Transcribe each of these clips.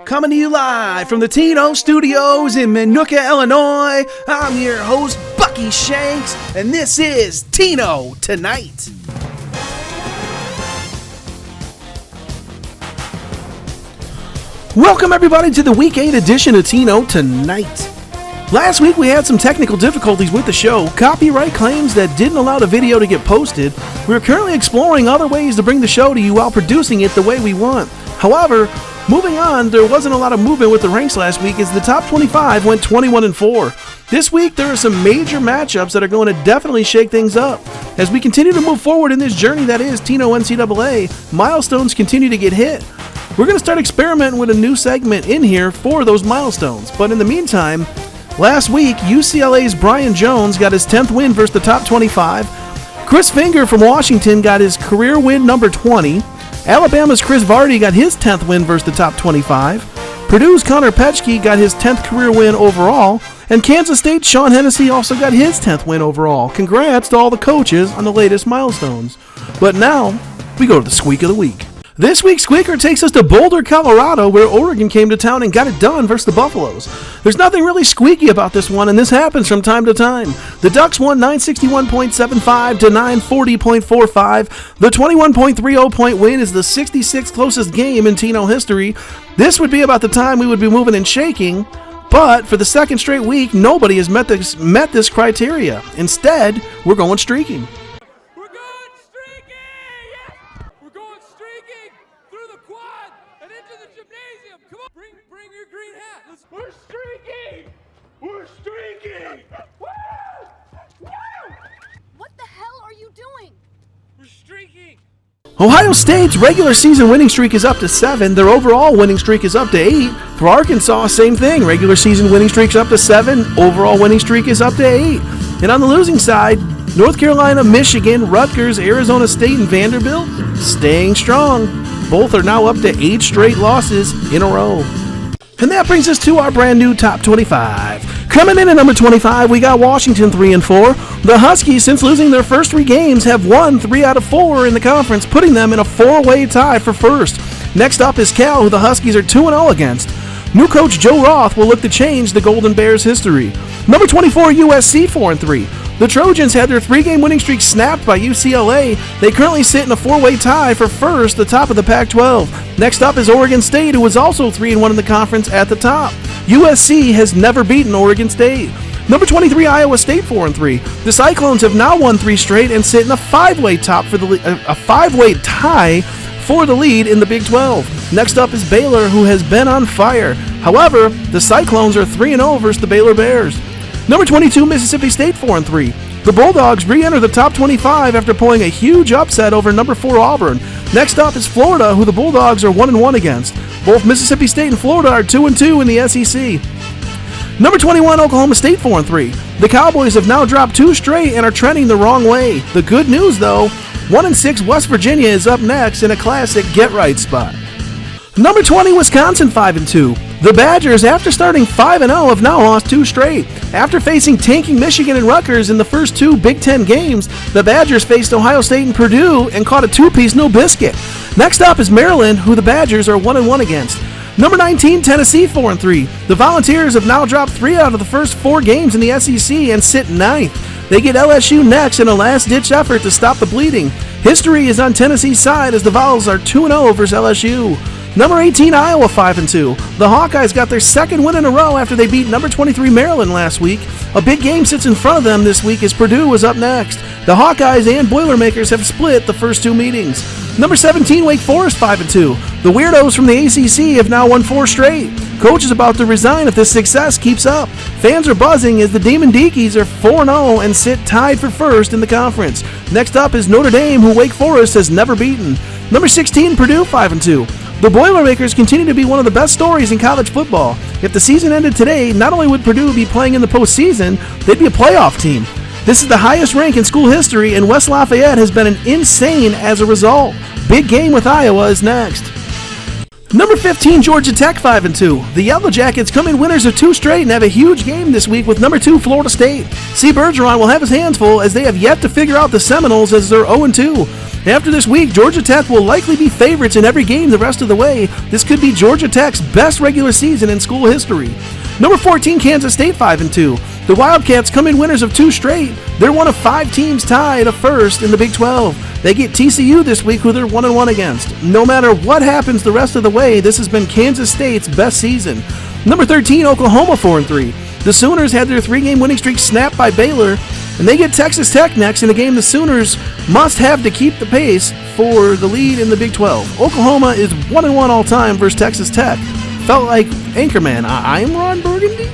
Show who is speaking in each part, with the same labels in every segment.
Speaker 1: Coming to you live from the Tino Studios in Minooka, Illinois. I'm your host, Bucky Shanks, and this is Tino Tonight. Welcome everybody to the Week 8 edition of Tino Tonight. Last week we had some technical difficulties with the show, copyright claims that didn't allow the video to get posted. We're currently exploring other ways to bring the show to you while producing it the way we want. However, moving on, there wasn't a lot of movement with the ranks last week as the top 25 went 21-4. This week there are some major matchups that are going to definitely shake things up. As we continue to move forward in this journey that is Tino NCAA, milestones continue to get hit. We're going to start experimenting with a new segment in here for those milestones, but in the meantime, last week, UCLA's Brian Jones got his 10th win versus the top 25. Chris Finger from Washington got his career win number 20. Alabama's Chris Vardy got his 10th win versus the top 25. Purdue's Connor Petschke got his 10th career win overall. And Kansas State's Sean Hennessy also got his 10th win overall. Congrats to all the coaches on the latest milestones. But now, we go to the Squeak of the Week. This week's Squeaker takes us to Boulder, Colorado, where Oregon came to town and got it done versus the Buffaloes. There's nothing really squeaky about this one, and this happens from time to time. The Ducks won 961.75 to 940.45. The 21.30 point win is the 66th closest game in Tino history. This would be about the time we would be moving and shaking, but for the second straight week, nobody has met this criteria. Instead, we're going streaking.
Speaker 2: We're streaking! We're streaking! Woo! Woo!
Speaker 3: What the hell are you doing?
Speaker 2: We're streaking!
Speaker 1: Ohio State's regular season winning streak is up to 7. Their overall winning streak is up to 8. For Arkansas, same thing. Regular season winning streak's up to 7. Overall winning streak is up to 8. And on the losing side, North Carolina, Michigan, Rutgers, Arizona State, and Vanderbilt staying strong. Both are now up to 8 straight losses in a row. And that brings us to our brand new top 25. Coming in at number 25, we got Washington 3-4. The Huskies, since losing their first 3 games, have won 3 out of 4 in the conference, putting them in a 4-way tie for first. Next up is Cal, who the Huskies are 2-0 against. New coach Joe Roth will look to change the Golden Bears' history. Number 24, USC 4-3. The Trojans had their 3-game winning streak snapped by UCLA. They currently sit in a 4-way tie for first, the top of the Pac-12. Next up is Oregon State, who is also 3-1 in the conference at the top. USC has never beaten Oregon State. Number 23, Iowa State 4-3. The Cyclones have now won 3 straight and sit in a 5-way tie for the lead in the Big 12. Next up is Baylor, who has been on fire. However, the Cyclones are 3-0 versus the Baylor Bears. Number 22, Mississippi State 4-3. The Bulldogs re-enter the top 25 after pulling a huge upset over number 4 Auburn. Next up is Florida, who the Bulldogs are 1-1 against. Both Mississippi State and Florida are 2-2 in the SEC. Number 21, Oklahoma State 4-3. The Cowboys have now dropped 2 straight and are trending the wrong way. The good news, though, 1-6 West Virginia is up next in a classic get-right spot. Number 20, Wisconsin 5-2. The Badgers, after starting 5-0, have now lost 2 straight. After facing tanking Michigan and Rutgers in the first 2 Big Ten games, the Badgers faced Ohio State and Purdue and caught a 2-piece no biscuit. Next up is Maryland, who the Badgers are 1-1 against. Number 19, Tennessee 4-3. The Volunteers have now dropped 3 out of the first 4 games in the SEC and sit 9th. They get LSU next in a last-ditch effort to stop the bleeding. History is on Tennessee's side as the Vols are 2-0 versus LSU. Number 18, Iowa 5-2. The Hawkeyes got their 2nd win in a row after they beat number 23 Maryland last week. A big game sits in front of them this week as Purdue is up next. The Hawkeyes and Boilermakers have split the first 2 meetings. Number 17, Wake Forest 5-2. The Weirdos from the ACC have now won 4 straight. Coach is about to resign if this success keeps up. Fans are buzzing as the Demon Deakies are 4-0 and sit tied for first in the conference. Next up is Notre Dame, who Wake Forest has never beaten. Number 16, Purdue 5-2. The Boilermakers continue to be one of the best stories in college football. If the season ended today, not only would Purdue be playing in the postseason, they'd be a playoff team. This is the highest rank in school history, and West Lafayette has been insane as a result. Big game with Iowa is next. Number 15, Georgia Tech 5-2. The Yellow Jackets come in winners of 2 straight and have a huge game this week with number 2 Florida State. C. Bergeron will have his hands full as they have yet to figure out the Seminoles as they're 0-2. After this week, Georgia Tech will likely be favorites in every game the rest of the way. This could be Georgia Tech's best regular season in school history. Number 14, Kansas State 5-2. The Wildcats come in winners of 2 straight. They're one of 5 teams tied of first in the Big 12. They get TCU this week, who they're 1-1 against. No matter what happens the rest of the way, this has been Kansas State's best season. Number 13, Oklahoma 4-3. The Sooners had their 3-game winning streak snapped by Baylor, and they get Texas Tech next in a game the Sooners must have to keep the pace for the lead in the Big 12. Oklahoma is 1-1 all time versus Texas Tech. Felt like Anchorman, I'm Ron Burgundy?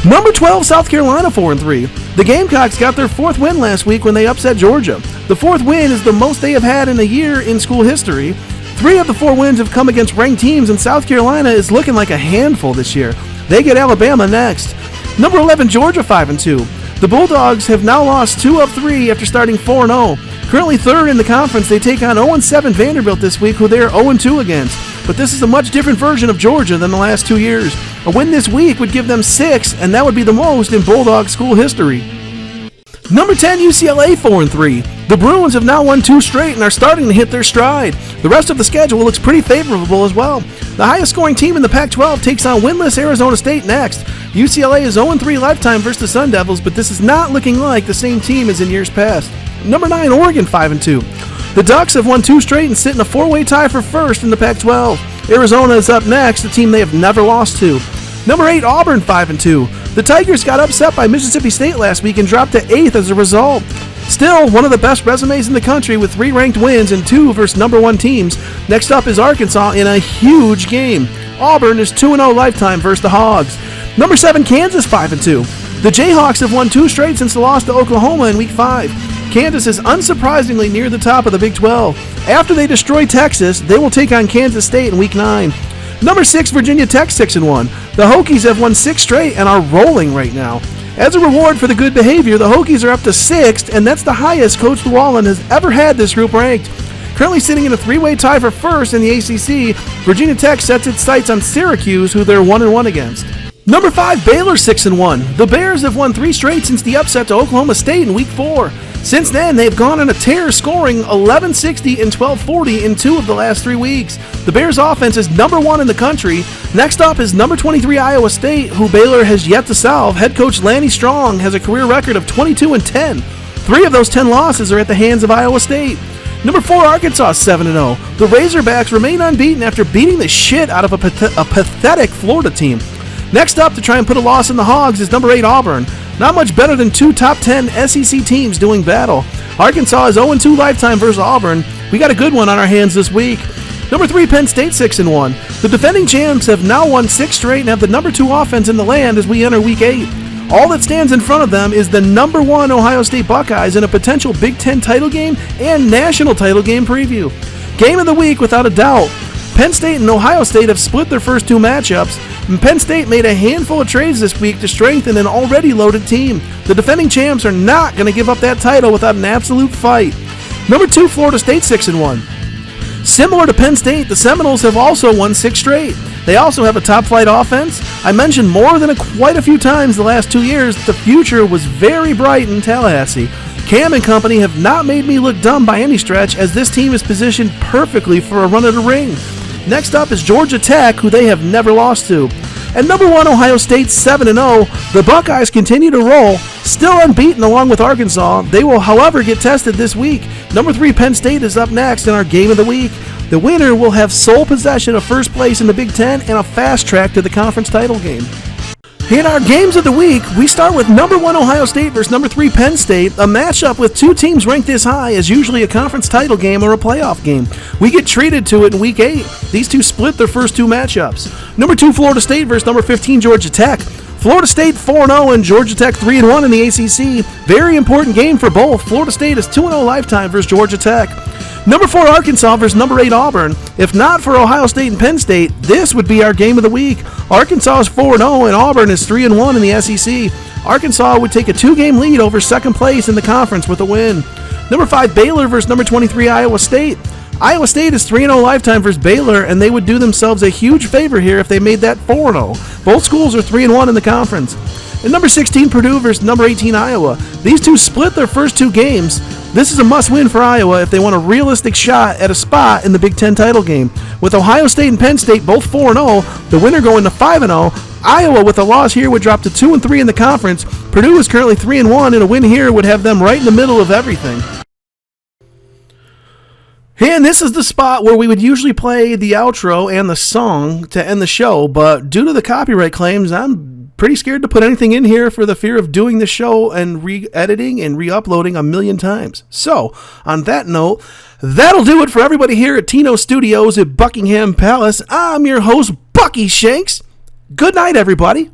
Speaker 1: Number 12, South Carolina 4-3. The Gamecocks got their 4th win last week when they upset Georgia. The 4th win is the most they have had in a year in school history. 3 of the 4 wins have come against ranked teams, and South Carolina is looking like a handful this year. They get Alabama next. Number 11, Georgia 5-2. The Bulldogs have now lost 2 of 3 after starting 4-0. Currently 3rd in the conference, they take on 0-7 Vanderbilt this week, who they are 0-2 against. But this is a much different version of Georgia than the last 2 years. A win this week would give them 6, and that would be the most in Bulldog school history. Number 10, UCLA 4-3. The Bruins have now won 2 straight and are starting to hit their stride. The rest of the schedule looks pretty favorable as well. The highest scoring team in the Pac-12 takes on winless Arizona State next. UCLA is 0-3 lifetime versus the Sun Devils, but this is not looking like the same team as in years past. Number 9, Oregon 5-2. The Ducks have won 2 straight and sit in a 4-way tie for first in the Pac-12. Arizona is up next, a team they have never lost to. Number 8, Auburn 5-2. The Tigers got upset by Mississippi State last week and dropped to 8th as a result. Still, one of the best resumes in the country with 3 ranked wins and 2 versus number 1 teams. Next up is Arkansas in a huge game. Auburn is 2-0 lifetime versus the Hogs. Number 7, Kansas 5-2. The Jayhawks have won 2 straight since the loss to Oklahoma in Week 5. Kansas is unsurprisingly near the top of the Big 12. After they destroy Texas, they will take on Kansas State in Week 9. Number 6, Virginia Tech 6-1. The Hokies have won 6 straight and are rolling right now. As a reward for the good behavior, the Hokies are up to 6th, and that's the highest Coach Llewellyn has ever had this group ranked. Currently sitting in a 3-way tie for first in the ACC, Virginia Tech sets its sights on Syracuse, who they're 1-1 against. Number 5, Baylor 6-1. The Bears have won 3 straight since the upset to Oklahoma State in Week 4. Since then, they've gone on a tear, scoring 1160 and 1240 in 2 of the last 3 weeks. The Bears' offense is number 1 in the country. Next up is number 23 Iowa State, who Baylor has yet to solve. Head coach Lanny Strong has a career record of 22-10. 3 of those 10 losses are at the hands of Iowa State. Number 4, Arkansas 7-0. The Razorbacks remain unbeaten after beating the shit out of a pathetic Florida team. Next up to try and put a loss in the Hogs is number 8 Auburn. Not much better than 2 top 10 SEC teams doing battle. Arkansas is 0-2 lifetime versus Auburn. We got a good one on our hands this week. Number 3, Penn State 6-1. The defending champs have now won 6 straight and have the number 2 offense in the land as we enter Week 8. All that stands in front of them is the number 1 Ohio State Buckeyes in a potential Big Ten title game and national title game preview. Game of the week without a doubt. Penn State and Ohio State have split their first 2 matchups, and Penn State made a handful of trades this week to strengthen an already loaded team. The defending champs are not going to give up that title without an absolute fight. Number 2, Florida State 6-1. Similar to Penn State, the Seminoles have also won 6 straight. They also have a top-flight offense. I mentioned more than quite a few times the last 2 years that the future was very bright in Tallahassee. Cam and company have not made me look dumb by any stretch, as this team is positioned perfectly for a run of the ring. Next up is Georgia Tech, who they have never lost to. And number 1, Ohio State 7-0. The Buckeyes continue to roll, still unbeaten along with Arkansas. They will, however, get tested this week. Number 3, Penn State is up next in our game of the week. The winner will have sole possession of first place in the Big Ten and a fast track to the conference title game. In our games of the week, we start with number 1 Ohio State versus number 3 Penn State. A matchup with 2 teams ranked this high is usually a conference title game or a playoff game. We get treated to it in Week 8. These 2 split their first 2 matchups. Number 2 Florida State versus number 15 Georgia Tech. Florida State 4-0 and Georgia Tech 3-1 in the ACC. Very important game for both. Florida State is 2-0 lifetime versus Georgia Tech. Number 4 Arkansas versus number 8 Auburn. If not for Ohio State and Penn State, this would be our game of the week. Arkansas is 4-0 and Auburn is 3-1 in the SEC. Arkansas would take a 2-game lead over second place in the conference with a win. Number 5 Baylor versus number 23 Iowa State. Iowa State is 3-0 lifetime versus Baylor, and they would do themselves a huge favor here if they made that 4-0. Both schools are 3-1 in the conference. And number 16 Purdue versus number 18 Iowa. These 2 split their first 2 games. This is a must-win for Iowa if they want a realistic shot at a spot in the Big Ten title game. With Ohio State and Penn State both 4-0, the winner going to 5-0, Iowa with a loss here would drop to 2-3 in the conference. Purdue is currently 3-1, and a win here would have them right in the middle of everything. And this is the spot where we would usually play the outro and the song to end the show, but due to the copyright claims, I'm pretty scared to put anything in here for the fear of doing the show and re-editing and re-uploading a million times. So, on that note, that'll do it for everybody here at Tino Studios at Buckingham Palace. I'm your host, Bucky Shanks. Good night, everybody.